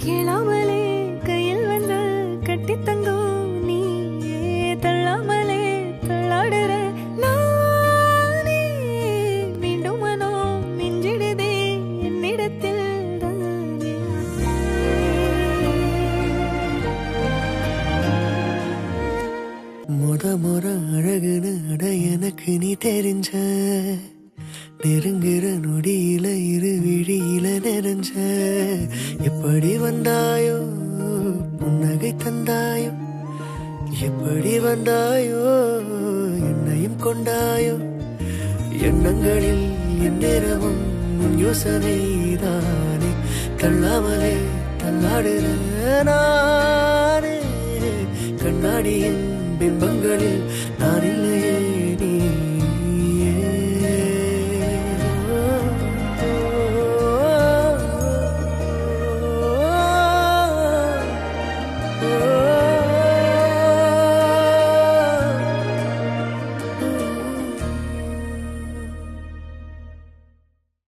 கேளாமலே கையில் வந்து கட்டி தங்கும் நீ தள்ளாமலே தள்ளாடுற நானே மீண்டும் மனோ மிஞ்சிடுதே என்னிடத்தில் தானே. முற அழகுன்னு அட எனக்கு நீ தெரிஞ்ச நெருங்குற நொடியில இரு விழியில நிறைஞ்ச எப்படி வந்தாயோ புன்னகை தந்தாயோ எப்படி வந்தாயோ என்னையும் கொண்டாயோ எண்ணங்களில் எந்நேரமும் யோசனை தானே தள்ளாமலே தள்ளாடுற நானே கண்ணாடியின் பிம்பங்களில் நான் இல்லையே நீ